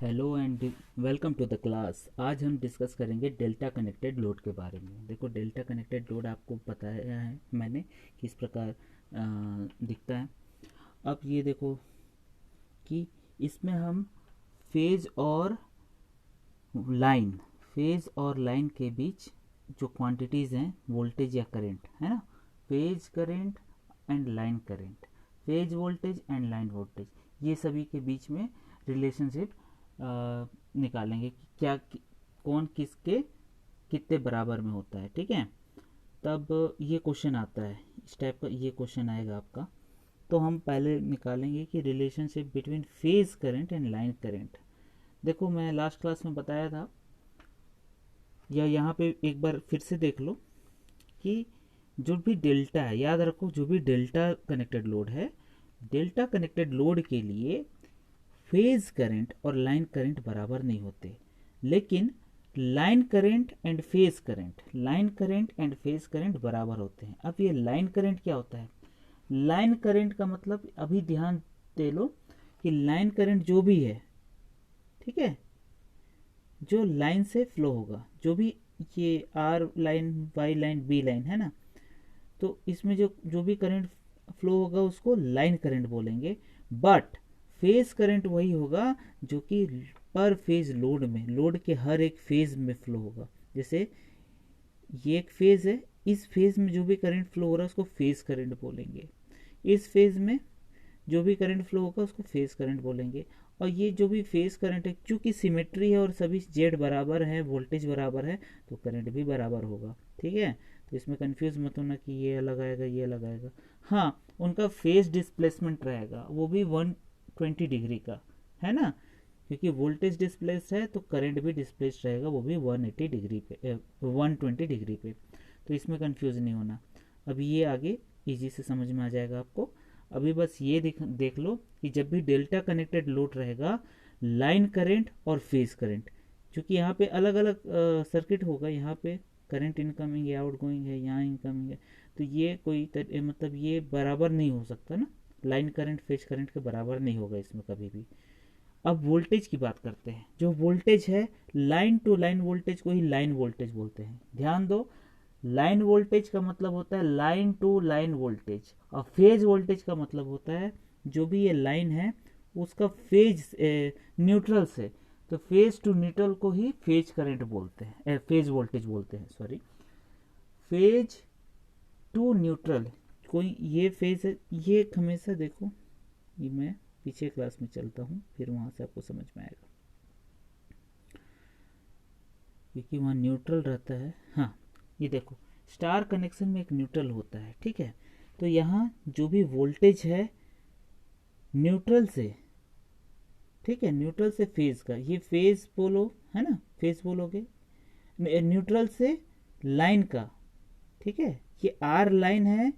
Hello and welcome to the class. आज हम discuss करेंगे डेल्टा कनेक्टेड लोड के बारे में। देखो, डेल्टा कनेक्टेड लोड आपको बताया है मैंने किस प्रकार दिखता है। अब ये देखो कि इसमें हम फेज और लाइन फेज और लाइन के बीच जो क्वांटिटीज़ हैं, वोल्टेज या करंट है ना, phase current and line current, phase voltage and line voltage, ये सभी के बीच में रिलेशनशिप निकालेंगे कि कौन किसके कितने बराबर में होता है। ठीक है, तब ये क्वेश्चन आता है, इस टाइप का ये क्वेश्चन आएगा आपका। तो हम पहले निकालेंगे कि relationship between phase current and line current. देखो, मैं लास्ट क्लास में बताया था, या यहाँ पे एक बार फिर से देख लो कि जो भी डेल्टा है, याद रखो, जो भी डेल्टा कनेक्टेड लोड है, डेल्टा कनेक्टेड लोड के लिए फेज करंट और लाइन करंट बराबर नहीं होते, लेकिन line current and phase current बराबर होते हैं। अब ये लाइन करंट क्या होता है? लाइन करंट का मतलब, अभी ध्यान दे लो कि लाइन करंट जो भी है, ठीक है, जो लाइन से फ्लो होगा, जो भी ये R line, Y line, B line है ना, तो इसमें जो जो भी करंट फ्लो होगा उसको लाइन करंट बोलेंगे। बट फेज करंट वही होगा जो कि पर फेज लोड में, लोड के हर एक फेज में फ्लो होगा। जैसे ये एक फेज है, इस फेज में जो भी करंट फ्लो हो रहा है उसको फेज करंट बोलेंगे। इस फेज में जो भी करंट फ्लो होगा उसको फेज करंट बोलेंगे। और ये जो भी फेज करंट है, चूंकि सिमेट्री है और सभी जेड बराबर है, वोल्टेज बराबर है, तो करंट भी बराबर होगा। ठीक है, तो इसमें कंफ्यूज मत होना कि ये अलग आएगा ये अलग आएगा। हाँ, उनका फेज डिस्प्लेसमेंट रहेगा, वो भी 120 डिग्री का है ना, क्योंकि वोल्टेज डिस्प्लेस है तो करंट भी डिस्प्लेस रहेगा, वो भी 180 डिग्री पे, 120 डिग्री पे। तो इसमें कंफ्यूज नहीं होना। अभी ये आगे इजी से समझ में आ जाएगा आपको। अभी बस ये देख लो कि जब भी डेल्टा कनेक्टेड लोड रहेगा, लाइन करंट और फेज करंट, क्योंकि यहाँ पे अलग अलग सर्किट होगा, यहाँ पे करंट इनकमिंग या आउट गोइंग है, यहाँ इनकमिंग है, तो ये कोई मतलब ये बराबर नहीं हो सकता ना, लाइन करंट फेज करंट के बराबर नहीं होगा इसमें कभी भी। अब वोल्टेज की बात करते हैं। जो वोल्टेज है, लाइन टू लाइन वोल्टेज को ही लाइन वोल्टेज बोलते हैं। ध्यान दो, लाइन वोल्टेज का मतलब होता है लाइन टू लाइन वोल्टेज, और फेज वोल्टेज का मतलब होता है जो भी ये लाइन है उसका फेज न्यूट्रल से, तो फेज टू न्यूट्रल को ही फेज करंट बोलते हैं, फेज वोल्टेज बोलते हैं, सॉरी, फेज टू न्यूट्रल। कोई ये फेज है, ये हमेशा देखो, ये मैं पीछे क्लास में चलता हूँ, फिर वहां से आपको समझ में आएगा, क्योंकि वहाँ न्यूट्रल रहता है। हाँ, ये देखो, स्टार कनेक्शन में एक न्यूट्रल होता है, ठीक है, तो यहाँ जो भी वोल्टेज है न्यूट्रल से, ठीक है, न्यूट्रल से फेज का, ये फेज बोलो है ना, फेज बोलोगे, न्यूट्रल से लाइन का, ठीक है, ये आर लाइन है,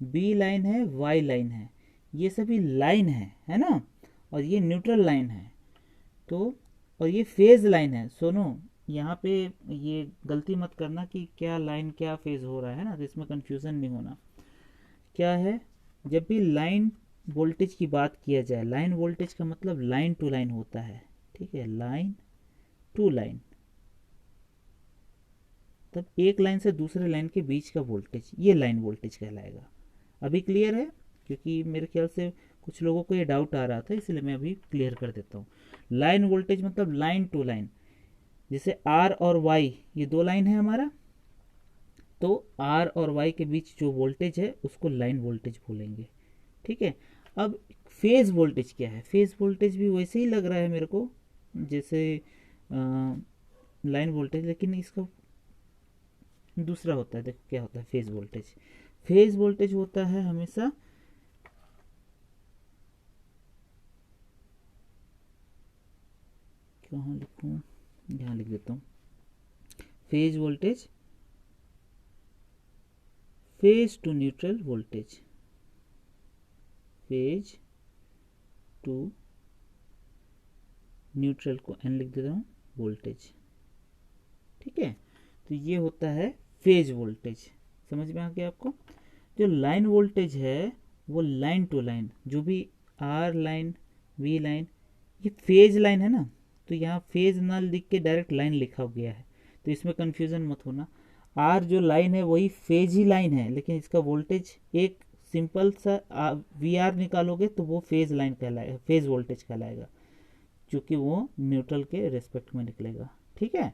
बी लाइन है, वाई लाइन है, ये सभी लाइन है ना, और ये न्यूट्रल लाइन है। तो और ये फेज लाइन है। सुनो, यहाँ पे ये गलती मत करना कि क्या लाइन क्या फेज हो रहा है ना, तो इसमें कंफ्यूजन नहीं होना। क्या है, जब भी लाइन वोल्टेज की बात किया जाए, लाइन वोल्टेज का मतलब लाइन टू लाइन होता है, ठीक है, लाइन टू लाइन, तब एक लाइन से दूसरे लाइन के बीच का वोल्टेज, ये लाइन वोल्टेज कहलाएगा। अभी क्लियर है? क्योंकि मेरे ख्याल से कुछ लोगों को ये डाउट आ रहा था, इसलिए मैं अभी क्लियर कर देता हूँ। लाइन वोल्टेज मतलब लाइन टू लाइन, जैसे आर और वाई, ये दो लाइन है हमारा, तो आर और वाई के बीच जो वोल्टेज है उसको लाइन वोल्टेज बोलेंगे। ठीक है, अब फेज वोल्टेज क्या है? फेज वोल्टेज भी वैसे ही लग रहा है मेरे को जैसे लाइन वोल्टेज, लेकिन इसका दूसरा होता है। देखो क्या होता है फेज वोल्टेज। फेज वोल्टेज होता है हमेशा कहाँ लिखूँ, यहाँ लिख देता हूँ, phase voltage, phase to neutral voltage, phase to neutral को एन लिख देता हूँ वोल्टेज। ठीक है, तो ये होता है फेज वोल्टेज। समझ में आ गया आपको? जो लाइन वोल्टेज है वो लाइन टू लाइन, जो भी आर लाइन, वी लाइन, ये फेज लाइन है ना, तो यहाँ फेज ना लिख के डायरेक्ट लाइन लिखा गया है, तो इसमें कन्फ्यूज़न मत होना। आर जो लाइन है वही फेज ही लाइन है, लेकिन इसका वोल्टेज एक सिंपल सा वी आर निकालोगे तो वो फेज लाइन कहलाएगा, फेज वोल्टेज कहलाएगा, क्योंकि वो न्यूट्रल के रेस्पेक्ट में निकलेगा। ठीक है,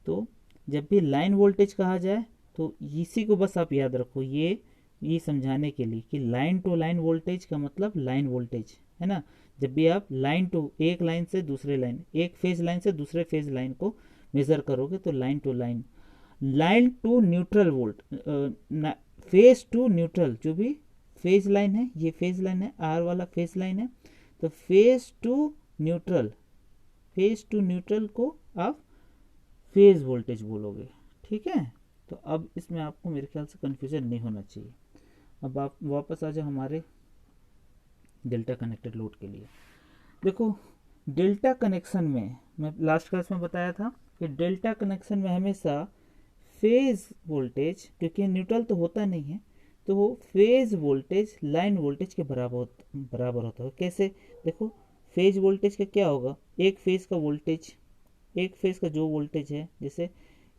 तो जब भी लाइन वोल्टेज कहा जाए तो इसी को बस आप याद रखो, ये समझाने के लिए कि लाइन टू लाइन वोल्टेज का मतलब लाइन वोल्टेज है ना। जब भी आप लाइन टू, एक लाइन से दूसरे लाइन, एक फेज लाइन से दूसरे फेज लाइन को मेज़र करोगे तो line to line, line to neutral volt, phase to neutral, जो भी फेज लाइन है, ये फेज लाइन है, आर वाला फेज लाइन है, तो phase to neutral, phase to neutral को आप फेज वोल्टेज बोलोगे। ठीक है, तो अब इसमें आपको मेरे ख्याल से कन्फ्यूजन नहीं होना चाहिए। अब आप वापस आ जाओ हमारे डेल्टा कनेक्टेड लोड के लिए। देखो डेल्टा कनेक्शन में, मैं लास्ट क्लास में बताया था कि डेल्टा कनेक्शन में हमेशा फेज वोल्टेज, क्योंकि न्यूट्रल तो होता नहीं है, तो वो फेज वोल्टेज लाइन वोल्टेज के बराबर होता है। कैसे? देखो फेज वोल्टेज का क्या होगा, एक फेज का वोल्टेज, एक फेज का जो वोल्टेज है, जैसे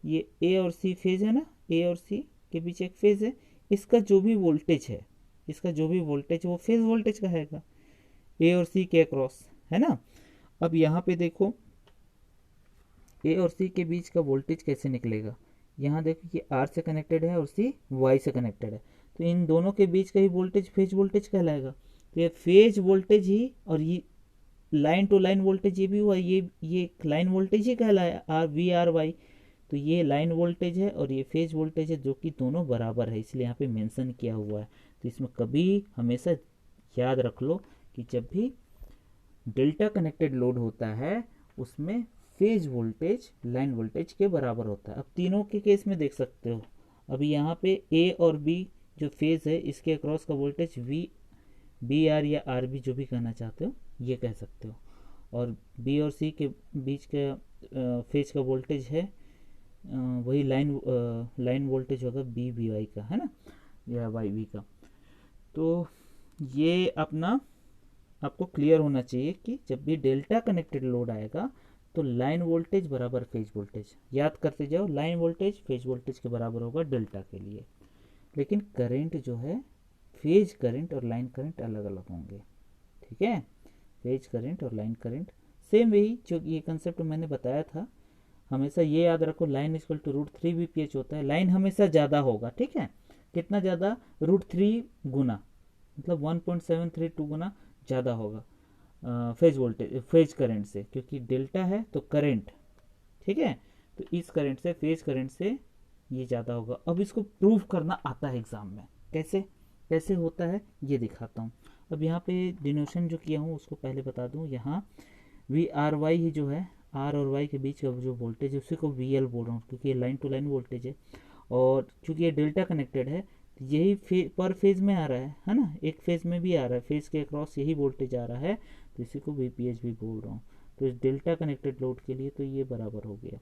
ये ए और सी फेज है ना, ए और सी के बीच एक फेज है, इसका जो भी वोल्टेज है, इसका जो भी वोल्टेज वो फेज वोल्टेज का है, ए और सी के अक्रॉस, है ना। अब यहाँ पे देखो ए और सी के बीच का वोल्टेज कैसे निकलेगा, यहाँ देखो ये आर से कनेक्टेड है और सी वाई से कनेक्टेड है, तो इन दोनों के बीच का ही वोल्टेज फेज वोल्टेज कहलाएगा। तो ये फेज वोल्टेज ही, और ये लाइन टू लाइन वोल्टेज ये भी हुआ, ये लाइन वोल्टेज ही कहलाया, आर वी आर वाई, तो ये लाइन वोल्टेज है और ये फेज वोल्टेज है, जो कि दोनों बराबर है, इसलिए यहाँ पे मेंशन किया हुआ है। तो इसमें कभी हमेशा याद रख लो कि जब भी डेल्टा कनेक्टेड लोड होता है उसमें फेज वोल्टेज लाइन वोल्टेज के बराबर होता है। अब तीनों के केस में देख सकते हो, अभी यहाँ पे ए और बी जो फेज है इसके अक्रॉस का वोल्टेज बी आर या आर बी जो भी कहना चाहते हो ये कह सकते हो, और बी और सी के बीच का फेज का वोल्टेज है वही लाइन वोल्टेज होगा बी बी वाई का, है ना, या वाई बी का। तो ये अपना आपको क्लियर होना चाहिए कि जब भी डेल्टा कनेक्टेड लोड आएगा तो लाइन वोल्टेज बराबर फेज वोल्टेज, याद करते जाओ, लाइन वोल्टेज फेज वोल्टेज के बराबर होगा डेल्टा के लिए। लेकिन करंट जो है, फेज करंट और लाइन करंट अलग अलग होंगे। ठीक है, फेज करंट और लाइन करंट सेम, वही जो ये कंसेप्ट मैंने बताया था। हमेशा ये याद रखो, लाइन इक्वल टू √3 VPH होता है, लाइन हमेशा ज़्यादा होगा। ठीक है, कितना ज़्यादा, √3 गुना, मतलब 1.732 गुना ज़्यादा होगा फेज वोल्टेज, फेज करंट से, क्योंकि डेल्टा है तो करंट, ठीक है, तो इस करंट से, फेज करंट से ये ज़्यादा होगा। अब इसको प्रूव करना आता है एग्जाम में, कैसे कैसे होता है ये दिखाता हूँ। अब यहाँ पे डिनोशन जो किया हूँ उसको पहले बता दूँ, यहाँ वी आर वाई ही जो है, आर और वाई के बीच का जो वोल्टेज है उसी को वी एल बोल रहा हूँ, क्योंकि ये लाइन टू लाइन वोल्टेज है, और चूंकि ये डेल्टा कनेक्टेड है तो यही पर फेज में आ रहा है ना, एक फेज में भी आ रहा है, फेज के अक्रॉस यही वोल्टेज आ रहा है, तो इसी को VPH भी बोल रहा हूँ। तो इस डेल्टा कनेक्टेड लोड के लिए तो ये बराबर हो गया।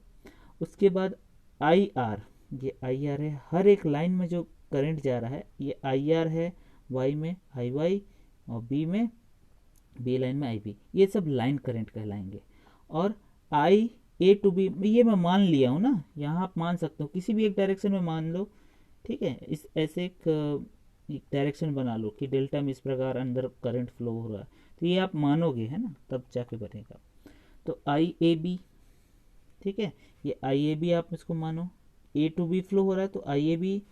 उसके बाद आई आर, ये आई आर है, हर एक लाइन में जो करंट जा रहा है ये आई आर है, वाई में आई वाई और बी में, बी लाइन में आई बी, ये सब लाइन करंट कहलाएंगे। और आई ए टू बी, ये मैं मान लिया हूँ ना, यहाँ आप मान सकते हो किसी भी एक डायरेक्शन में मान लो। ठीक है, इस ऐसे एक डायरेक्शन बना लो कि डेल्टा में इस प्रकार अंदर करंट फ्लो हो रहा है, तो ये आप मानोगे, है ना, तब जाके बनेगा। तो आई ए बी, ठीक है, ये आई ए बी आप इसको मानो, ए टू बी फ्लो हो रहा है तो I A B,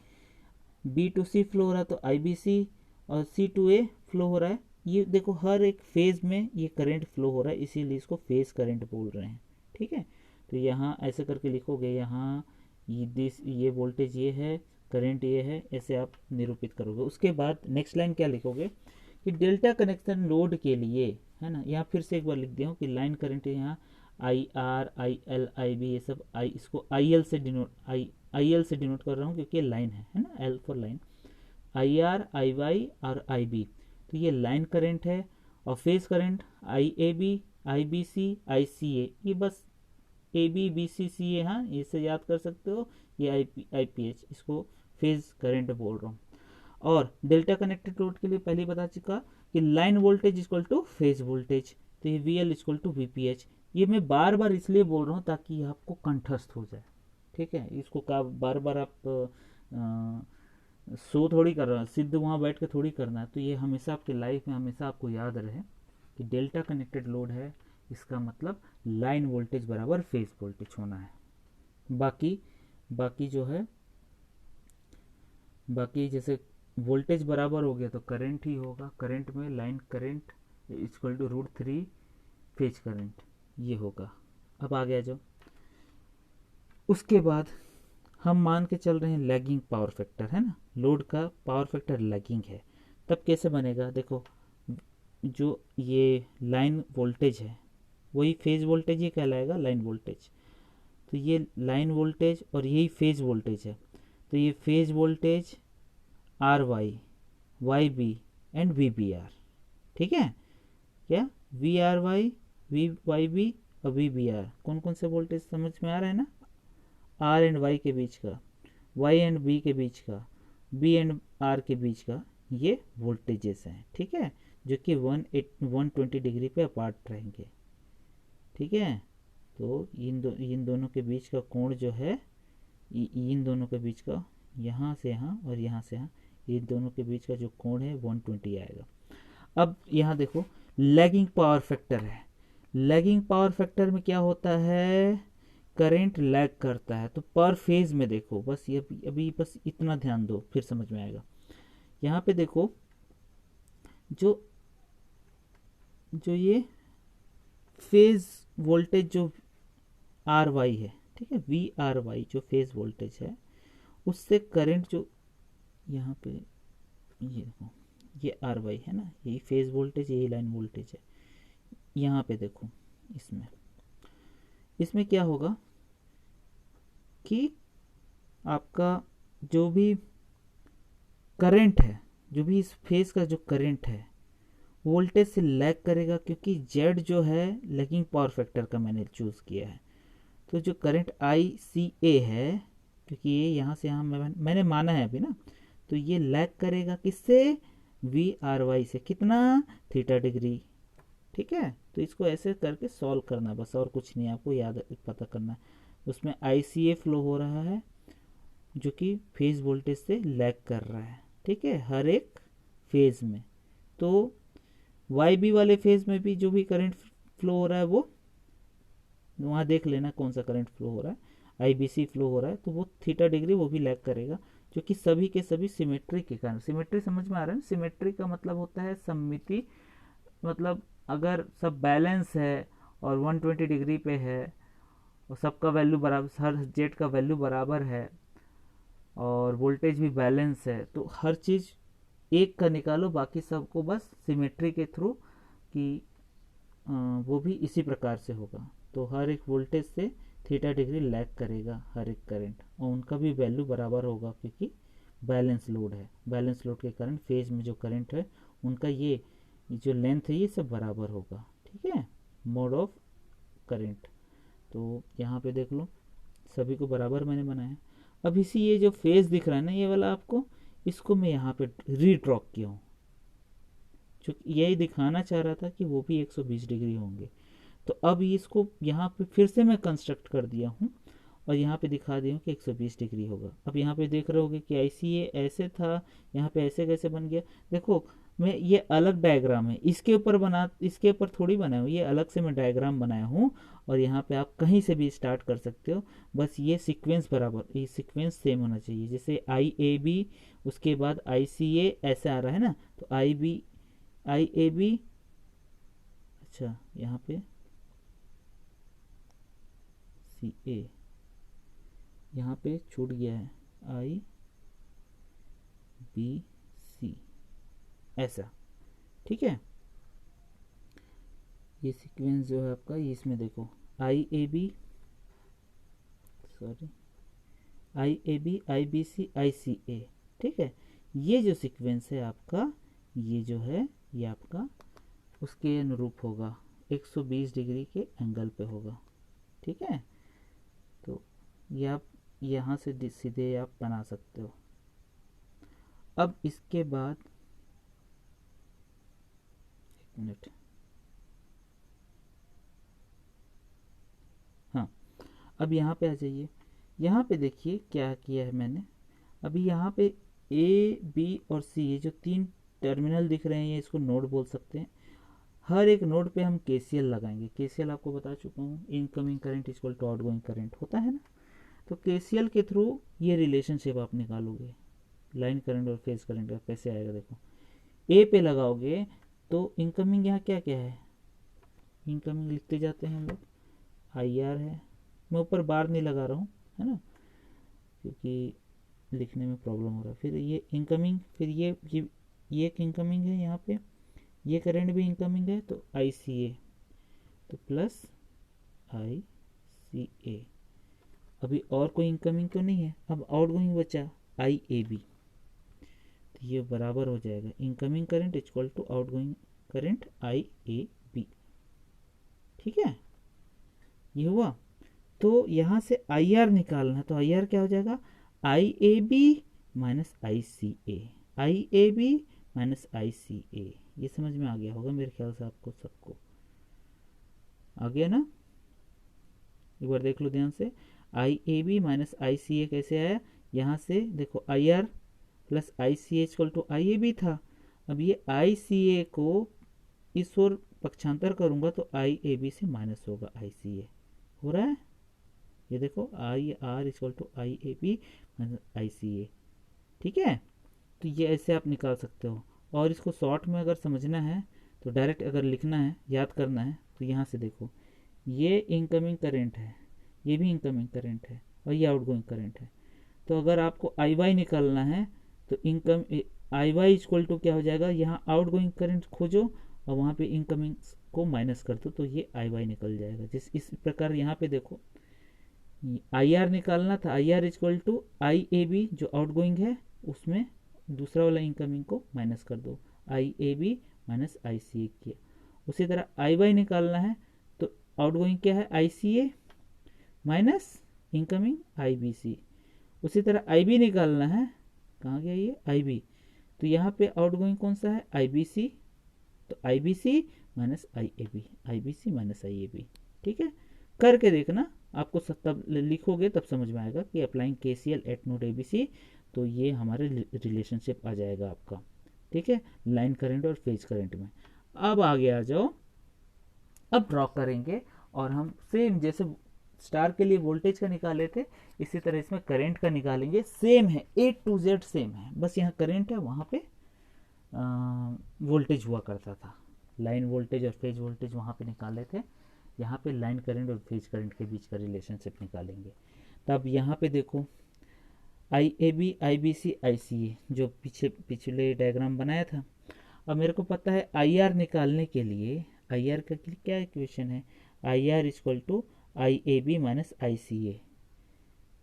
B to C flow हो रहा है तो आई बी सी, और सी टू ए फ्लो हो रहा है। ये देखो हर एक फेज में ये करंट फ्लो हो रहा है, इसीलिए इसको फेज करंट बोल रहे हैं। ठीक है, तो यहाँ ऐसे करके लिखोगे, यहाँ ये वोल्टेज ये है, करंट ये है, ऐसे आप निरूपित करोगे। उसके बाद नेक्स्ट लाइन क्या लिखोगे कि डेल्टा कनेक्शन लोड के लिए, है ना, यहाँ फिर से एक बार लिख दिया हूँ कि लाइन करंट है, यहाँ I R I L I B, ये सब आई, इसको आई एल से डिनोट कर रहा हूँ क्योंकि ये लाइन है ना, L for line, I R I Y और आई बी, तो ये लाइन करंट है। और phase current I A B, I B C, I C A, ये बस ए बी बी सी सी ए, हाँ इसे याद कर सकते हो, ये आई पी एच, इसको फेज करंट बोल रहा हूँ। और डेल्टा कनेक्टेड लोड के लिए पहले बता चुका कि line voltage equal to phase voltage, तो ये V L equal to V P H, ये मैं बार बार इसलिए बोल रहा हूँ ताकि ये आपको कंठस्थ हो जाए। ठीक है, इसको का बार बार आप शो थोड़ी कर रहा है, सिद्ध वहाँ बैठ के थोड़ी करना है। तो ये हमेशा आपकी लाइफ में हमेशा आपको याद रहे कि डेल्टा कनेक्टेड लोड है, इसका मतलब लाइन वोल्टेज बराबर फेज वोल्टेज होना है। बाकी बाकी जो है, बाकी जैसे वोल्टेज बराबर हो गया तो करंट ही होगा। करंट में line current equal to √3 phase current, ये होगा। अब आ गया जो उसके बाद हम मान के चल रहे हैं लैगिंग पावर फैक्टर है ना, लोड का पावर फैक्टर लैगिंग है। तब कैसे बनेगा, देखो जो ये लाइन वोल्टेज है वही फेज वोल्टेज ही कहलाएगा, लाइन वोल्टेज। तो ये लाइन वोल्टेज और यही फेज वोल्टेज है। तो ये phase voltage RY, YB and VBR। ठीक है, क्या VRY, VYB और VBR कौन कौन से वोल्टेज समझ में आ रहा है ना, R एंड Y के बीच का, Y एंड B के बीच का, B एंड R के बीच का, ये वोल्टेजेस हैं। ठीक है, जो कि 120 डिग्री पे अपार्ट रहेंगे। ठीक है, तो इन दोनों के बीच का कोण जो है, इन दोनों के बीच का, यहाँ से यहाँ और यहाँ से यहाँ, इन दोनों के बीच का जो कोण है 120 आएगा। अब यहाँ देखो लैगिंग पावर फैक्टर है। लैगिंग पावर फैक्टर में क्या होता है, करंट लैग करता है। तो पर फेज में देखो, बस ये अभी बस इतना ध्यान दो, फिर समझ में आएगा। यहाँ पे देखो जो जो ये फेज वोल्टेज जो RY है, ठीक है, VRY जो फेज वोल्टेज है, उससे करंट जो यहाँ पे ये देखो, ये RY है ना, यही फेज वोल्टेज, यही लाइन वोल्टेज है। यहाँ पे देखो इसमें इसमें क्या होगा कि आपका जो भी करंट है, जो भी इस फेज का जो करंट है वोल्टेज से लैग करेगा, क्योंकि Z जो है लैगिंग पावर फैक्टर का मैंने चूज किया है। तो जो करंट ICA है, क्योंकि ये यहाँ से यहाँ मैंने माना है अभी ना, तो ये लैग करेगा किससे, VRY से, कितना, थीटा डिग्री। ठीक है, तो इसको ऐसे करके सॉल्व करना बस, और कुछ नहीं, आपको याद पता करना है। उसमें ICA फ्लो हो रहा है जो कि फेज वोल्टेज से लैग कर रहा है। ठीक है, हर एक फेज में। तो YB वाले फेज में भी जो भी करंट फ्लो हो रहा है वो वहाँ देख लेना कौन सा करंट फ्लो हो रहा है। IBC फ्लो हो रहा है तो वो थीटा डिग्री वो भी लैग करेगा, जो कि सभी के सभी सिमेट्री के कारण। सिमेट्री समझ में आ रहा है ना, सिमेट्री का मतलब होता है सम्मिति, मतलब अगर सब बैलेंस है और 120 डिग्री पे है और सबका वैल्यू बराबर, हर जेट का वैल्यू बराबर है और वोल्टेज भी बैलेंस है, तो हर चीज़ एक का निकालो, बाकी सबको बस सिमेट्री के थ्रू कि वो भी इसी प्रकार से होगा। तो हर एक वोल्टेज से थीटा डिग्री लैग करेगा हर एक करंट, और उनका भी वैल्यू बराबर होगा क्योंकि बैलेंस लोड है। बैलेंस लोड के कारण फेज में जो करंट है उनका ये जो लेंथ है ये सब बराबर होगा। ठीक है, मोड ऑफ करंट। तो यहाँ पे देख लो सभी को बराबर मैंने बनाया। अब इसी ये जो फेज दिख रहा है ना ये वाला आपको, इसको मैं यहाँ पे रीड्रॉ किया हूँ, चूँकि यही दिखाना चाह रहा था कि वो भी 120 डिग्री होंगे। तो अब इसको यहाँ पे फिर से मैं कंस्ट्रक्ट कर दिया हूँ और यहाँ पे दिखा दिया हूँ कि 120 डिग्री होगा। अब यहाँ पे देख रहे होगे कि ICA ऐसे था, यहाँ पे ऐसे कैसे बन गया। देखो मैं ये अलग डायग्राम है, इसके ऊपर थोड़ी बनाया हूँ, ये अलग से मैं डायग्राम बनाया हूँ। और यहाँ पे आप कहीं से भी स्टार्ट कर सकते हो, बस ये सीक्वेंस बराबर, ये सीक्वेंस सेम होना चाहिए। जैसे IAB उसके बाद ICA ऐसे आ रहा है ना, तो IAB, अच्छा यहाँ पे CA, यहाँ पे छूट गया है IBC ऐसा। ठीक है, ये सीक्वेंस जो है आपका, ये इसमें देखो IAB, sorry IAB, IBC, ICA। ठीक है, ये जो सीक्वेंस है आपका, ये जो है ये आपका उसके अनुरूप होगा, 120 डिग्री के एंगल पे होगा। ठीक है, तो ये आप यहाँ से सीधे आप बना सकते हो। अब इसके बाद एक मिनट, अब यहाँ पे आ जाइए, यहाँ पे देखिए क्या किया है मैंने। अभी यहाँ पे ए बी और सी, ये जो 3 टर्मिनल दिख रहे हैं, ये इसको नोड बोल सकते हैं। हर एक नोड पे हम केसीएल लगाएंगे। केसीएल आपको बता चुका हूँ, incoming current equal to outgoing current होता है ना। तो केसीएल के थ्रू ये रिलेशनशिप आप निकालोगे, लाइन करंट और फेज करंट का कैसे आएगा। देखो ए पे लगाओगे तो इनकमिंग यहाँ क्या क्या है, इनकमिंग लिखते जाते हैं हम लोग, आई आर है। मैं ऊपर बार नहीं लगा रहा हूँ, है ना, क्योंकि लिखने में प्रॉब्लम हो रहा है। फिर ये इनकमिंग, फिर ये एक इनकमिंग है, यहाँ पे ये करंट भी इनकमिंग है, तो आई सी ए, तो प्लस आई सी ए। अभी और कोई इनकमिंग तो नहीं है, अब आउटगोइंग बचा आई ए बी, तो ये बराबर हो जाएगा incoming current equal to outgoing current I A B. ठीक है, ये हुआ। तो यहाँ से आई आर निकालना, तो आई आर क्या हो जाएगा, I A B minus I C A, I A B minus I C A. ये समझ में आ गया होगा मेरे ख्याल से, आपको सबको आ गया ना। एक बार देख लो ध्यान से, आई A B minus I C ए कैसे आया, यहाँ से देखो I R plus I C A equal to I A B था। अब ये आई सी ए को इस ओर पक्षांतर करूंगा तो आई ए बी से माइनस होगा आई सी ए, हो रहा है। ये देखो I R equal to I A B minus I C A. ठीक है, तो ये ऐसे आप निकाल सकते हो। और इसको शॉर्ट में अगर समझना है तो डायरेक्ट अगर लिखना है, याद करना है, तो यहाँ से देखो ये इनकमिंग करंट है, ये भी इनकमिंग करंट है, और ये आउटगोइंग करंट है। तो अगर आपको आई वाई निकालना है तो income I Y equal to क्या हो जाएगा, यहाँ आउटगोइंग करंट खोजो और वहाँ पे इनकमिंग को माइनस कर दो, तो ये आई वाई निकल जाएगा। इस प्रकार यहाँ पे देखो आई आर निकालना था, I R equal to I A B जो आउटगोइंग है, उसमें दूसरा वाला इनकमिंग को माइनस कर दो, आई A B minus I C ए किया। उसी तरह आई वाई निकालना है तो आउटगोइंग क्या है, आई सी ए माइनस इनकमिंग आई बी सी। उसी तरह आई बी निकालना है, कहाँ गया ये आई बी, तो यहाँ पे आउटगोइंग कौन सा है, आई बी सी, तो I B C minus I A B, I B C minus I A B. ठीक है, करके देखना, आपको तब लिखोगे तब समझ में आएगा कि applying K C L at node A B C, तो ये हमारे रिलेशनशिप आ जाएगा आपका। ठीक है, लाइन करंट और फेज करंट में। अब आगे आ जाओ, अब ड्रॉ करेंगे और हम सेम जैसे स्टार के लिए वोल्टेज का निकाले थे, इसी तरह इसमें करंट का निकालेंगे। सेम है, ए टू जेड सेम है, बस यहाँ करंट है, वहाँ पे वोल्टेज हुआ करता था, लाइन वोल्टेज और फेज वोल्टेज वहाँ पे निकाले थे। यहाँ पे लाइन करंट और फेज करंट के बीच का रिलेशनशिप निकालेंगे। तब यहाँ पे देखो आई A B I B C I C ए, जो पिछले डायग्राम बनाया था। अब मेरे को पता है आई आर निकालने के लिए, आई आर का क्या इक्वेशन है, I R equal to I A B minus I C A,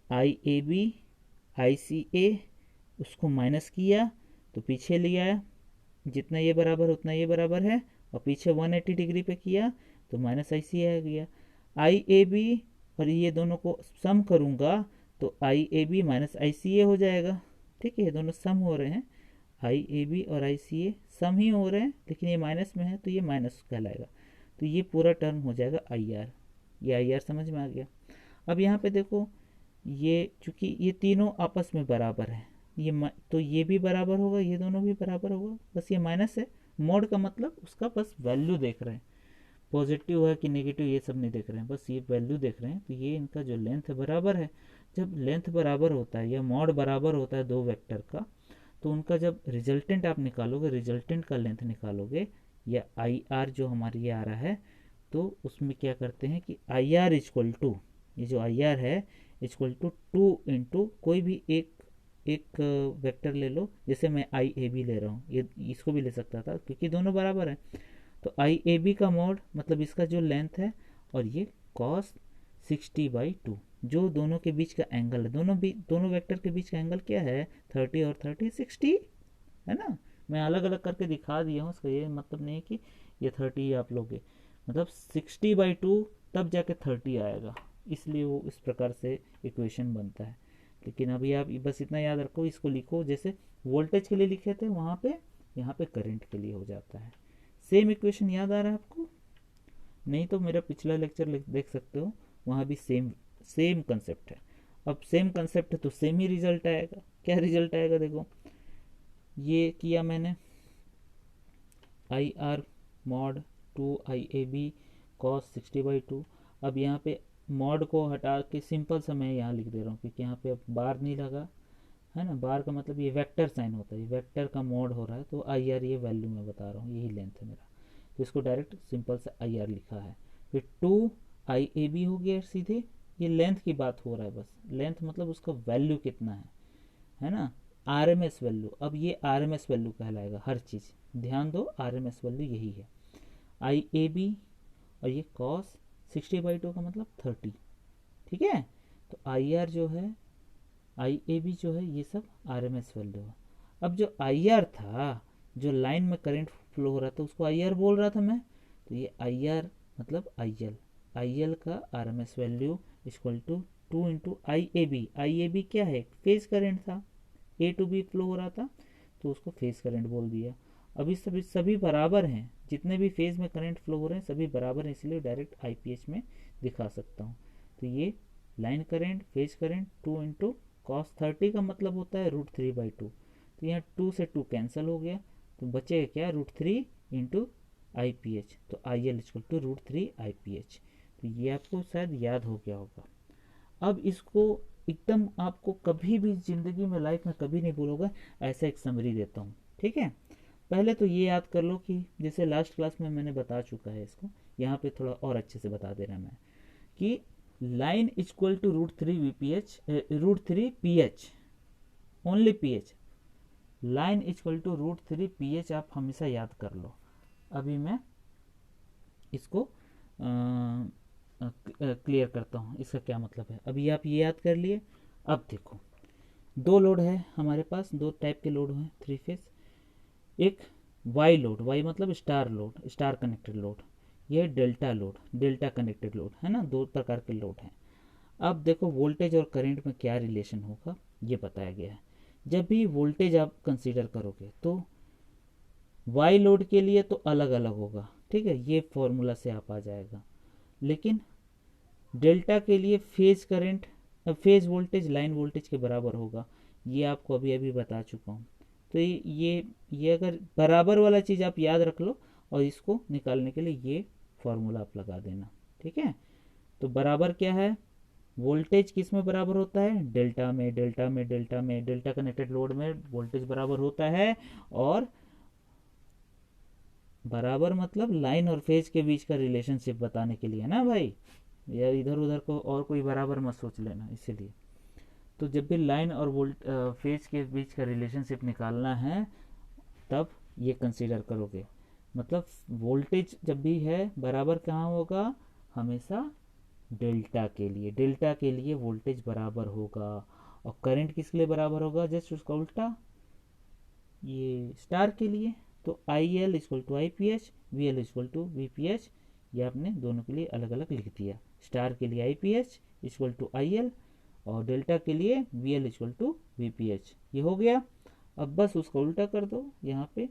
I A B I C A, उसको माइनस किया तो पीछे ले आया, जितना ये बराबर उतना ये बराबर है, और पीछे 180 डिग्री पे किया तो माइनस आई सी आ गया। आई ए बी और ये दोनों को सम करूँगा तो I A B minus I C ए हो जाएगा। ठीक है, ये दोनों सम हो रहे हैं, आई ए बी और आई सी ए सम ही हो रहे हैं, लेकिन ये माइनस में है तो ये माइनस कहलाएगा, तो ये पूरा टर्म हो जाएगा आई आर। ये आई आर समझ में आ गया। अब यहाँ पे देखो, ये चूंकि ये तीनों आपस में बराबर है, ये तो ये भी बराबर होगा, ये दोनों भी बराबर होगा, बस ये माइनस है। मोड का मतलब उसका बस वैल्यू देख रहे हैं, पॉजिटिव है कि नेगेटिव ये सब नहीं देख रहे हैं, बस ये वैल्यू देख रहे हैं। तो ये इनका जो लेंथ है बराबर है। जब लेंथ बराबर होता है या मॉड बराबर होता है दो वेक्टर का, तो उनका जब रिजल्टेंट आप निकालोगे, रिजल्टेंट का लेंथ निकालोगे, या आई आर जो हमारी ये आ रहा है, तो उसमें क्या करते हैं कि आई आर इक्वल टू, ये जो आई आर है इक्वल टू 2 इंटू कोई भी एक वेक्टर ले लो, जैसे मैं आई ए बी ले रहा हूँ, ये इसको भी ले सकता था क्योंकि दोनों बराबर हैं। तो आई ए बी का मोड मतलब इसका जो लेंथ है, और ये कॉस 60/2, जो दोनों के बीच का एंगल है, दोनों वेक्टर के बीच का एंगल क्या है, 30 और 30 60 है ना। मैं अलग अलग करके दिखा दिया हूँ, उसका ये मतलब नहीं है कि ये 30 आप लोगे, मतलब 60/2 तब जाके 30 आएगा, इसलिए वो इस प्रकार से इक्वेशन बनता है। लेकिन अभी आप बस इतना याद रखो, इसको लिखो जैसे वोल्टेज के लिए लिखे थे वहाँ पे, यहाँ पे करंट के लिए हो जाता है। सेम इक्वेशन याद आ रहा है आपको? नहीं तो मेरा पिछला लेक्चर देख सकते हो, वहाँ भी सेम सेम कंसेप्ट है। अब सेम कंसेप्ट है तो सेम ही रिजल्ट आएगा। क्या रिजल्ट आएगा, देखो ये किया मैंने I R mod 2 I A B cos 60/2। अब यहाँ पे मॉड को हटा के सिंपल सा मैं यहाँ लिख दे रहा हूँ, क्योंकि यहाँ पे अब बार नहीं लगा है ना। बार का मतलब ये वेक्टर साइन होता है, ये वेक्टर का मॉड हो रहा है, तो आई आर ये वैल्यू मैं बता रहा हूँ, यही लेंथ है मेरा, तो इसको डायरेक्ट सिंपल से आई आर लिखा है। फिर 2 आई ए बी हो गया सीधे, ये लेंथ की बात हो रहा है बस, लेंथ मतलब उसका वैल्यू कितना है ना, आर एम एस वैल्यू। अब ये आर एम एस वैल्यू कहलाएगा हर चीज़, ध्यान दो आर एम एस वैल्यू यही है आई ए बी, और ये कॉस 60/2 का मतलब 30, ठीक है। तो आई आर जो है, आई ए बी जो है, ये सब आर एम एस वैल्यू है। अब जो आई आर था, जो लाइन में करंट फ्लो हो रहा था उसको आई आर बोल रहा था मैं, तो ये आई आर मतलब आई एल का R M S value equal to 2 into I A B. I A B क्या है, फेज करंट था, ए टू बी फ्लो हो रहा था, तो उसको फेज करंट बोल दिया। अभी सभी बराबर हैं, जितने भी फेज में करंट फ्लो हो रहे हैं सभी बराबर हैं, इसलिए डायरेक्ट आईपीएच में दिखा सकता हूँ। तो ये line current phase current 2 into cos 30 का मतलब होता है √3/2। तो यहाँ 2 से 2 कैंसिल हो गया, तो बचेगा क्या, √3 इंटू आई पी एच। तो I L equal to √3 I P H. तो ये आपको शायद याद हो गया होगा। अब इसको एकदम आपको कभी भी जिंदगी में लाइफ में कभी नहीं भूलोगे, ऐसा एक समरी देता हूँ, ठीक है। पहले तो ये याद कर लो कि जैसे लास्ट क्लास में मैंने बता चुका है, इसको यहाँ पे थोड़ा और अच्छे से बता दे रहा मैं, कि line equal to √3 P H, only P H, line equal to √3 P H आप हमेशा याद कर लो। अभी मैं इसको क्लियर करता हूँ इसका क्या मतलब है। अभी आप ये याद कर लिए। अब देखो दो लोड है हमारे पास, दो टाइप के लोड हैं 3 फेज। एक वाई लोड, वाई मतलब star load, star connected load, ये delta load, delta connected load है ना, दो प्रकार के लोड हैं। अब देखो वोल्टेज और करंट में क्या रिलेशन होगा ये बताया गया है। जब भी वोल्टेज आप कंसीडर करोगे तो वाई लोड के लिए तो अलग अलग होगा, ठीक है, ये फॉर्मूला से आप आ जाएगा। लेकिन डेल्टा के लिए phase current, phase voltage line voltage के बराबर होगा, ये आपको अभी अभी बता चुका हूँ। तो ये अगर बराबर वाला चीज़ आप याद रख लो, और इसको निकालने के लिए ये फॉर्मूला आप लगा देना, ठीक है। तो बराबर क्या है, वोल्टेज किस में बराबर होता है, डेल्टा में, डेल्टा में, डेल्टा में, डेल्टा कनेक्टेड लोड में वोल्टेज बराबर होता है। और बराबर मतलब लाइन और फेज के बीच का रिलेशनशिप बताने के लिए ना भाई, यार इधर उधर को और कोई बराबर मत सोच लेना, इसीलिए। तो जब भी लाइन और फेज के बीच का रिलेशनशिप निकालना है तब ये कंसीडर करोगे। मतलब वोल्टेज जब भी है बराबर कहाँ होगा, हमेशा डेल्टा के लिए, डेल्टा के लिए वोल्टेज बराबर होगा। और करंट किसके लिए बराबर होगा, जस्ट उसका उल्टा, ये स्टार के लिए। तो I L equal to I P H, V L equal to V P H, ये आपने दोनों के लिए अलग अलग लिख दिया। स्टार के लिए I P H equal to I L, और डेल्टा के लिए V L equal to V P H, ये हो गया। अब बस उसका उल्टा कर दो। यहाँ पे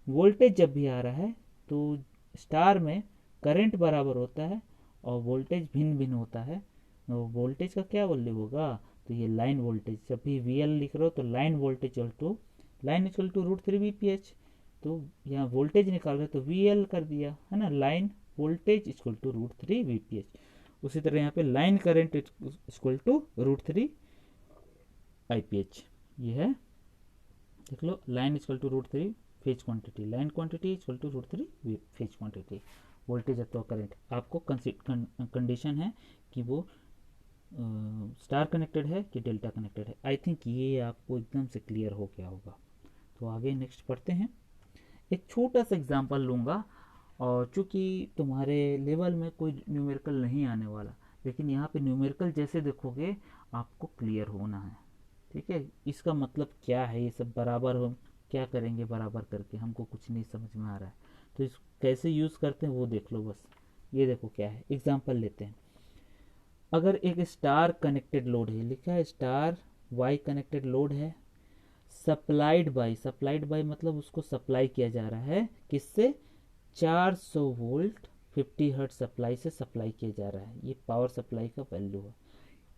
वोल्टेज जब भी आ रहा है तो स्टार में करंट बराबर होता है और वोल्टेज भिन्न भिन्न होता है। वोल्टेज का क्या वैल्यू होगा, तो ये लाइन वोल्टेज, जब भी वी एल लिख रहे हो तो line voltage equal to, line equal to √3 V P H. तो यहाँ वोल्टेज निकाल रहे तो वी एल कर दिया है ना, line voltage equal to √3 V P H. उसी तरह यहाँ पे line current equal to √3 I P H, ये है, देख लो, line equal to √3 phase quantity, line quantity equal to √3 phase quantity, voltage अथवा करंट। आपको कंडीशन है कि वो स्टार कनेक्टेड है कि डेल्टा कनेक्टेड है। आई थिंक ये आपको एकदम से क्लियर हो गया होगा। तो आगे नेक्स्ट पढ़ते हैं। एक छोटा सा एग्जांपल लूँगा, और चूँकि तुम्हारे लेवल में कोई न्यूमेरिकल नहीं आने वाला, लेकिन यहाँ पे न्यूमेरिकल जैसे देखोगे आपको क्लियर होना है, ठीक है। इसका मतलब क्या है, ये सब बराबर हो, क्या करेंगे बराबर करके, हमको कुछ नहीं समझ में आ रहा है, तो इस कैसे यूज़ करते हैं वो देख लो बस। ये देखो क्या है, एग्जाम्पल लेते हैं। अगर एक स्टार कनेक्टेड लोड है, लिखा है स्टार वाई कनेक्टेड लोड है, सप्लाइड बाय मतलब उसको सप्लाई किया जा रहा है, किससे, 400 वोल्ट 50 हर्ट्ज सप्लाई से सप्लाई किया जा रहा है। ये पावर सप्लाई का वैल्यू है।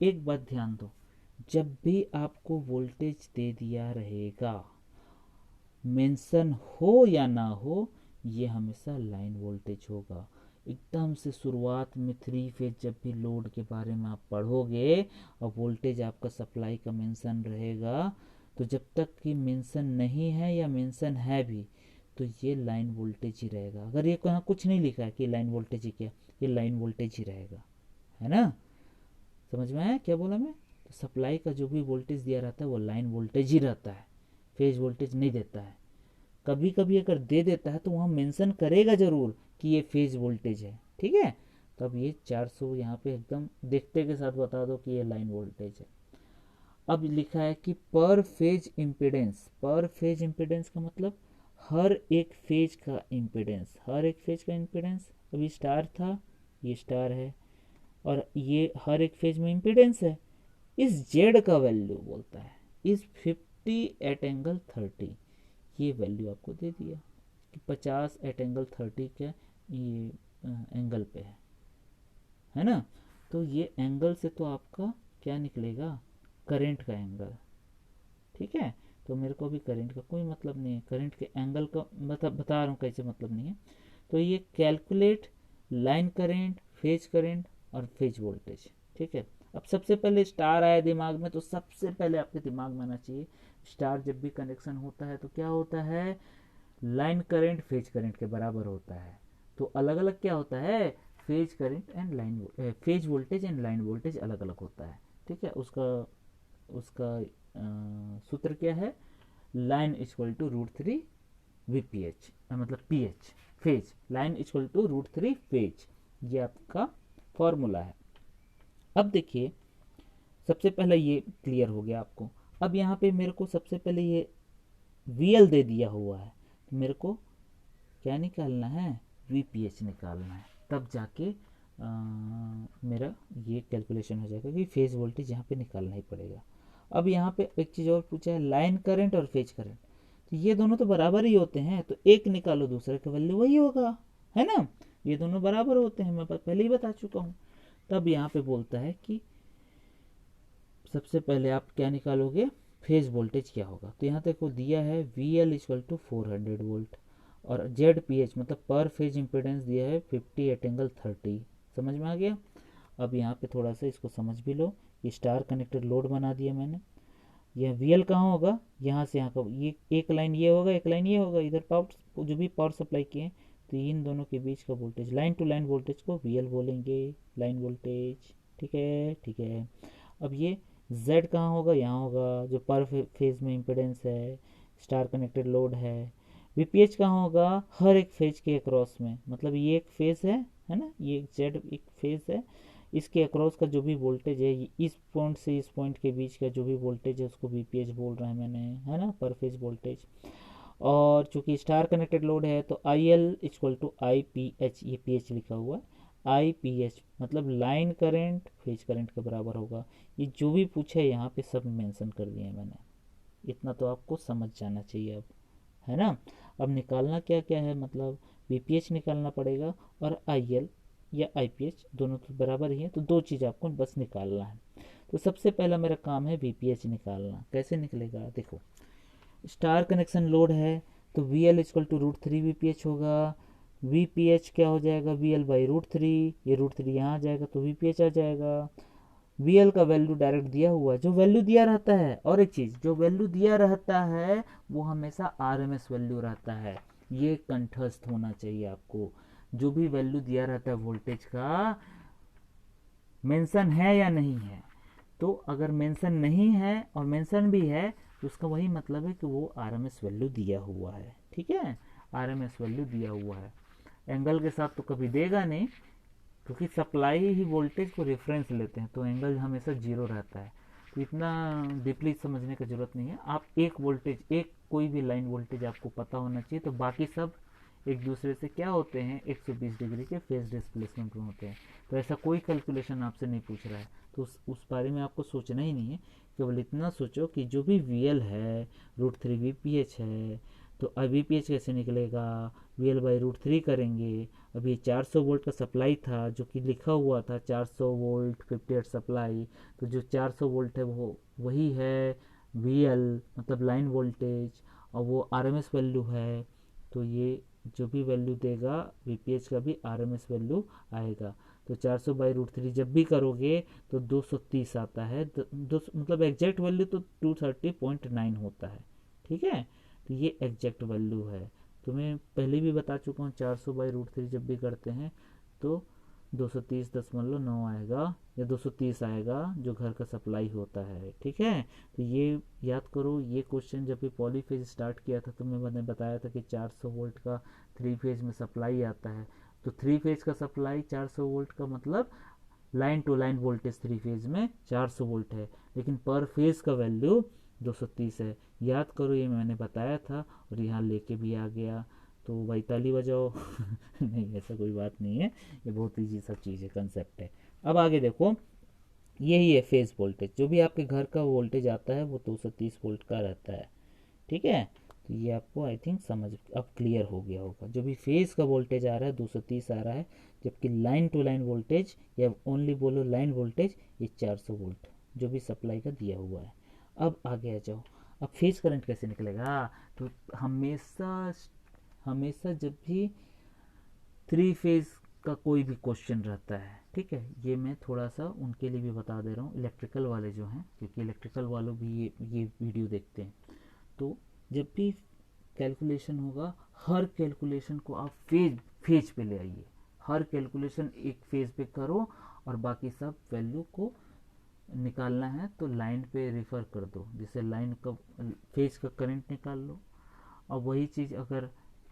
एक बात ध्यान दो, जब भी आपको वोल्टेज दे दिया रहेगा, मेंशन हो या ना हो, ये हमेशा लाइन वोल्टेज होगा। एकदम से शुरुआत में 3 फेज जब भी लोड के बारे में आप पढ़ोगे और वोल्टेज आपका सप्लाई का मेंशन रहेगा, तो जब तक कि मेंशन नहीं है या मेंशन है भी, तो ये लाइन वोल्टेज ही रहेगा। अगर ये यहाँ कुछ नहीं लिखा है कि लाइन वोल्टेज ही क्या, ये लाइन वोल्टेज ही रहेगा, है ना। समझ में आया क्या बोला मैं? तो सप्लाई का जो भी वोल्टेज दिया रहता है वो लाइन वोल्टेज ही रहता है, फेज वोल्टेज नहीं देता है। कभी कभी अगर दे देता है तो वहाँ मेंशन करेगा जरूर कि ये फेज वोल्टेज है, ठीक है। तो अब ये 400 यहाँ पे एकदम देखते के साथ बता दो कि ये लाइन वोल्टेज है। अब लिखा है कि पर फेज इम्पीडेंस, पर फेज इम्पीडेंस का मतलब हर एक फेज का इम्पीडेंस, हर एक फेज का इम्पीडेंस। अभी स्टार था, ये स्टार है, और ये हर एक फेज में इम्पीडेंस है। इस जेड का वैल्यू बोलता है इस 50 एट एंगल 30, ये वैल्यू आपको दे दिया कि 50 एट एंगल 30 के ये एंगल पे है ना। तो ये एंगल से तो आपका क्या निकलेगा, करंट का एंगल, ठीक है। तो मेरे को अभी करंट का कोई मतलब नहीं है, करंट के एंगल का बता रहा हूँ कैसे मतलब नहीं है। तो ये calculate line current, phase current और फेज वोल्टेज, ठीक है। अब सबसे पहले स्टार आया दिमाग में, तो सबसे पहले आपके दिमाग में आना चाहिए स्टार जब भी कनेक्शन होता है तो क्या होता है, लाइन करंट फेज करंट के बराबर होता है। तो अलग अलग क्या होता है, phase current and line, phase voltage and line voltage अलग अलग होता है, ठीक है। उसका उसका सूत्र क्या है, लाइन इक्वल टू √3 VPH, मतलब PH, phase, line equal to √3 phase, ये आपका फॉर्मूला है। अब देखिए सबसे पहले ये क्लियर हो गया आपको। अब यहाँ पे मेरे को सबसे पहले ये VL दे दिया हुआ है, तो मेरे को क्या निकालना है, VPH निकालना है, तब जाके मेरा ये कैलकुलेशन हो जाएगा कि फेज वोल्टेज यहाँ पे निकालना ही पड़ेगा। अब यहाँ पे एक चीज़ और पूछा है, लाइन करंट और फेज करंट, तो ये दोनों तो बराबर ही होते हैं, तो एक निकालो दूसरे का वैल्यू वही होगा, है ना। ये दोनों बराबर होते हैं, मैं पहले ही बता चुका हूँ। तब यहाँ पे बोलता है कि सबसे पहले आप क्या निकालोगे, फेज वोल्टेज क्या होगा। तो यहाँ तक को दिया है VL इक्वल टू 400 वोल्ट, और ZPH मतलब पर फेज इम्पिडेंस दिया है 50 एट एंगल 30। समझ में आ गया। अब यहाँ पे थोड़ा सा इसको समझ भी लो, ये स्टार कनेक्टेड लोड बना दिया मैंने। यह VL कहाँ होगा, यहाँ से यहाँ का, ये एक लाइन ये होगा, एक लाइन ये होगा, इधर पावर जो भी पावर सप्लाई किए हैं, तो इन दोनों के बीच का voltage, line to line voltage को VL बोलेंगे, लाइन वोल्टेज, ठीक है, ठीक है। अब ये Z कहाँ होगा, यहाँ होगा, जो पर फेज में इम्पिडेंस है, स्टार कनेक्टेड लोड है। VPH कहाँ होगा, हर एक फेज के अक्रॉस में, मतलब ये एक फेज है ना, ये Z एक फेज है, इसके अक्रॉस का जो भी वोल्टेज है, इस पॉइंट से इस पॉइंट के बीच का जो भी वोल्टेज है उसको VPH बोल रहा है मैंने, है ना, पर फेज वोल्टेज। और चूंकि स्टार कनेक्टेड लोड है तो IL इक्वल टू IPH, ये PH लिखा हुआ है, IPH मतलब लाइन करंट फेज करंट के बराबर होगा। ये जो भी पूछे यहाँ पे सब मेंशन कर दिए मैंने, इतना तो आपको समझ जाना चाहिए अब, है ना। अब निकालना क्या क्या है, मतलब VPH निकालना पड़ेगा और IL या IPH दोनों तो बराबर ही है, तो दो चीज़ आपको बस निकालना है। तो सबसे पहला मेरा काम है VPH निकालना। कैसे निकलेगा, देखो स्टार कनेक्शन लोड है तो VL इक्वल टू √3 VPH होगा। VPH क्या हो जाएगा, VL बाई √3, ये √3 यहाँ आ जाएगा तो VPH आ जाएगा। VL का वैल्यू डायरेक्ट दिया हुआ है, जो वैल्यू दिया रहता है, और एक चीज़, जो वैल्यू दिया रहता है वो हमेशा RMS वैल्यू रहता है, ये कंठस्थ होना चाहिए आपको। जो भी वैल्यू दिया रहता है वोल्टेज का, मेंशन है या नहीं है, तो अगर मेंशन नहीं है और मेंशन भी है तो उसका वही मतलब है कि वो RMS वैल्यू दिया हुआ है, ठीक है, RMS वैल्यू दिया हुआ है। एंगल के साथ तो कभी देगा नहीं, क्योंकि सप्लाई ही वोल्टेज को रेफरेंस लेते हैं, तो एंगल हमेशा जीरो रहता है। तो इतना डीपली समझने की जरूरत नहीं है। आप एक वोल्टेज, एक कोई भी लाइन वोल्टेज आपको पता होना चाहिए, तो बाकी सब एक दूसरे से क्या होते हैं, 120 डिग्री के फेज डिस्प्लेसमेंट में होते हैं। तो ऐसा कोई कैलकुलेशन आपसे नहीं पूछ रहा है, तो उस बारे में आपको सोचना ही नहीं है। केवल इतना सोचो कि जो भी VL है, √3 VPH है, तो अब VPH कैसे निकलेगा, VL/√3 करेंगे। अभी 400 वोल्ट का सप्लाई था जो कि लिखा हुआ था 400 वोल्ट 58 सप्लाई, तो जो 400 वोल्ट है वो वही है VL, मतलब लाइन वोल्टेज, और वो RMS वैल्यू है। तो ये जो भी वैल्यू देगा VPH का भी RMS वैल्यू आएगा। तो 400/√3 जब भी करोगे तो 230 आता है, मतलब एग्जैक्ट वैल्यू तो 230.9 होता है। ठीक है, तो ये एग्जैक्ट वैल्यू है। तो मैं पहले भी बता चुका हूँ 400/√3 जब भी करते हैं तो 230.9 आएगा या 230 आएगा जो घर का सप्लाई होता है। ठीक है, तो ये याद करो। ये क्वेश्चन जब भी पॉलीफेज स्टार्ट किया था तो मैंने बताया था कि 400 वोल्ट का 3 फेज में सप्लाई आता है। तो 3 फेज का सप्लाई 400 वोल्ट का मतलब line to line voltage 3 phase में 400 वोल्ट है, लेकिन पर फेज का वैल्यू 230 है। याद करो, ये मैंने बताया था और यहाँ लेके भी आ गया। तो भाई ताली बजाओ। नहीं, ऐसा कोई बात नहीं है, ये बहुत ईजी सब चीज़ है, कंसेप्ट है। अब आगे देखो, यही है फेज वोल्टेज। जो भी आपके घर का वोल्टेज आता है वो 230 वोल्ट का रहता है। ठीक है, तो ये आपको आई थिंक समझ अब क्लियर हो गया होगा। जो भी फेज का वोल्टेज आ रहा है 230 आ रहा है, जबकि लाइन टू लाइन वोल्टेज या ओनली बोलो लाइन वोल्टेज ये 400 वोल्ट जो भी सप्लाई का दिया हुआ है। अब आगे आ जाओ, अब फेज करंट कैसे निकलेगा। तो हमेशा हमेशा जब भी 3 फेज का कोई भी क्वेश्चन रहता है, ठीक है, ये मैं थोड़ा सा उनके लिए भी बता दे रहा हूँ, इलेक्ट्रिकल वाले जो हैं, क्योंकि इलेक्ट्रिकल वालों भी ये वीडियो देखते हैं। तो जब भी कैलकुलेशन होगा, हर कैलकुलेशन को आप फेज फेज पे ले आइए। हर कैलकुलेशन एक फेज पे करो और बाकी सब वैल्यू को निकालना है तो लाइन पे रेफर कर दो। जैसे लाइन का फेज का करंट निकाल लो, और वही चीज़ अगर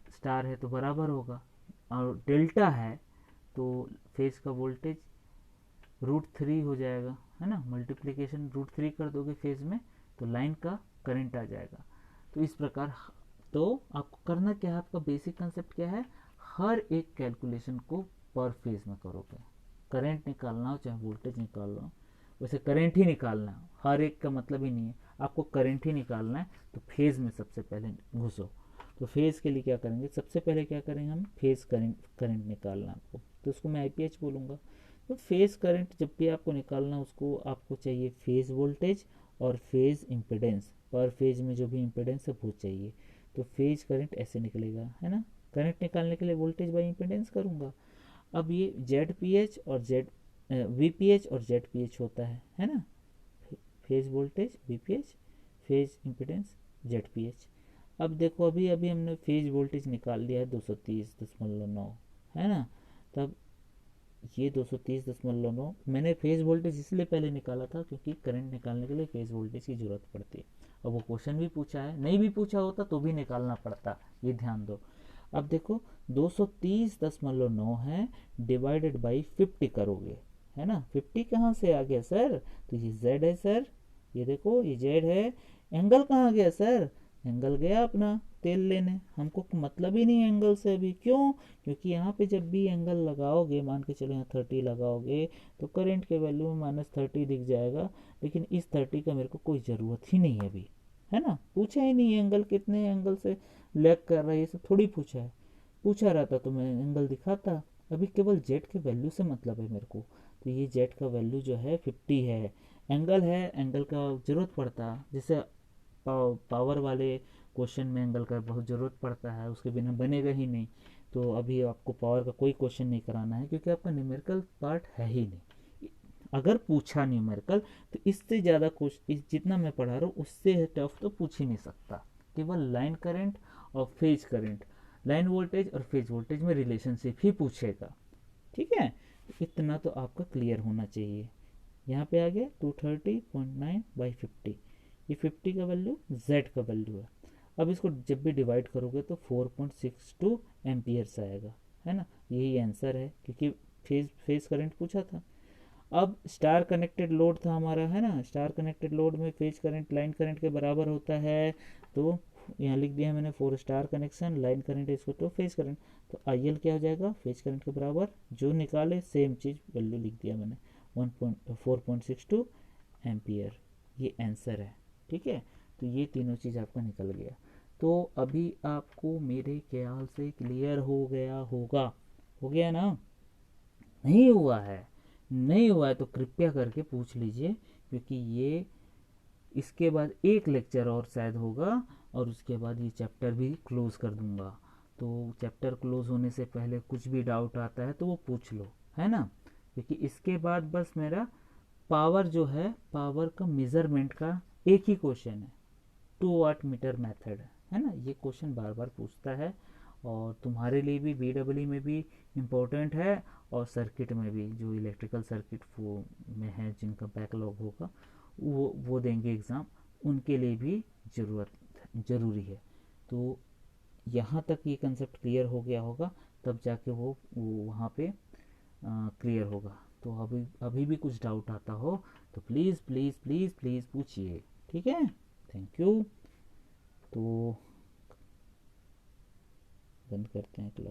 स्टार है तो बराबर होगा, और डेल्टा है तो फेज का वोल्टेज √3 हो जाएगा, है ना। मल्टीप्लिकेशन √3 कर दोगे फेज में तो लाइन का करंट आ जाएगा। तो इस प्रकार, तो आपको करना क्या है, आपका बेसिक कंसेप्ट क्या है, हर एक कैलकुलेशन को पर फेज में करोगे। करंट निकालना हो चाहे वोल्टेज निकालना हो, वैसे करंट ही निकालना है, हर एक का मतलब ही नहीं है, आपको करंट ही निकालना है। तो फेज में सबसे पहले घुसो। तो फेज के लिए क्या करेंगे, सबसे पहले क्या करेंगे हम, फेज करंट निकालना आपको, तो उसको मैं IPH बोलूँगा। तो फेज करंट जब भी आपको निकालना, उसको आपको चाहिए फेज वोल्टेज और फेज इम्पिडेंस, पर फेज में जो भी इम्पिडेंस है वो चाहिए। तो फेज करंट ऐसे निकलेगा, है ना। करंट निकालने के लिए वोल्टेज बाई इम्पिडेंस करूँगा। अब ये ZPH और VPH और ZPH होता है ना। Phase voltage VPH, phase impedance ZPH। अब देखो, अभी अभी हमने फेज वोल्टेज निकाल लिया है 230.9, है ना। तब ये 230.9 मैंने फेज वोल्टेज इसलिए पहले निकाला था क्योंकि करंट निकालने के लिए फेज वोल्टेज की ज़रूरत पड़ती है। और वो क्वेश्चन भी पूछा है, नहीं भी पूछा होता तो भी निकालना पड़ता, ये ध्यान दो। अब देखो 230.9 है, डिवाइडेड बाई 50 करोगे, है ना। 50 कहाँ से आ गया सर, तो ये Z है सर, ये देखो ये Z है। एंगल कहाँ गया सर, एंगल गया अपना तेल लेने, हमको मतलब ही नहीं एंगल से अभी। क्यों, क्योंकि यहाँ पे जब भी एंगल लगाओगे, मान के चलो यहाँ 30 लगाओगे तो करंट के वैल्यू में -30 दिख जाएगा, लेकिन इस 30 का मेरे को कोई ज़रूरत ही नहीं है अभी, है ना। पूछा ही नहीं एंगल कितने एंगल से लैग कर रहा है, ये सब थोड़ी पूछा है। पूछा रहता तो मैं एंगल दिखाता। अभी केवल जेड के वैल्यू से मतलब है मेरे को। तो ये जेड का वैल्यू जो है 50 है। एंगल है, एंगल का ज़रूरत पड़ता, जैसे पावर वाले क्वेश्चन में एंगल का बहुत ज़रूरत पड़ता है, उसके बिना बनेगा ही नहीं। तो अभी आपको पावर का कोई क्वेश्चन नहीं कराना है क्योंकि आपका न्यूमेरिकल पार्ट है ही नहीं। अगर पूछा न्यूमेरिकल तो इससे ज़्यादा क्वेश्चन, जितना मैं पढ़ा रहा हूँ उससे टफ तो पूछ ही नहीं सकता। केवल लाइन करंट और फेज करंट, लाइन वोल्टेज और फेज वोल्टेज में रिलेशनशिप ही पूछेगा। ठीक है, इतना तो आपका क्लियर होना चाहिए। यहाँ पे आ गया 230.9/50, ये 50 का वैल्यू Z का वैल्यू है। अब इसको जब भी डिवाइड करोगे तो 4.62 एम्पियर्स आएगा, है ना। यही आंसर है क्योंकि फेज करंट पूछा था। अब स्टार कनेक्टेड लोड था हमारा, है ना। स्टार कनेक्टेड लोड में फेज करंट लाइन करंट के बराबर होता है। तो यहाँ लिख दिया मैंने 4 स्टार कनेक्शन, लाइन करंट इसको तो फेज करंट। तो IL क्या हो जाएगा, फेज करंट के बराबर, जो निकाले सेम चीज़ वैल्यू लिख दिया मैंने, 4.62 एम्पियर। ये आंसर है, ठीक है। तो ये तीनों चीज़ आपका निकल गया। तो अभी आपको मेरे ख्याल से क्लियर हो गया होगा। हो गया ना? नहीं हुआ है? नहीं हुआ है तो कृपया करके पूछ लीजिए, क्योंकि ये इसके बाद एक लेक्चर और शायद होगा, और उसके बाद ये चैप्टर भी क्लोज कर दूंगा। तो चैप्टर क्लोज होने से पहले कुछ भी डाउट आता है तो वो पूछ लो, है ना? क्योंकि इसके बाद बस मेरा पावर जो है, पावर का मेजरमेंट का एक ही क्वेश्चन है, 2 वाट मीटर मेथड, है ना? ये क्वेश्चन बार बार पूछता है, और तुम्हारे लिए भी बीडब्ल्यू में भी इम्पोर्टेंट है, और सर्किट में भी, जो इलेक्ट्रिकल सर्किट वो में है जिनका बैकलॉग होगा, वो देंगे एग्ज़ाम, उनके लिए भी ज़रूरी है। तो यहाँ तक ये कंसेप्ट क्लियर हो गया होगा, तब जाके वो वहाँ पे क्लियर होगा। तो अभी अभी भी कुछ डाउट आता हो तो प्लीज़ प्लीज़ प्लीज़ प्लीज़ पूछिए, ठीक है? Thank you. तो बंद करते हैं क्लास।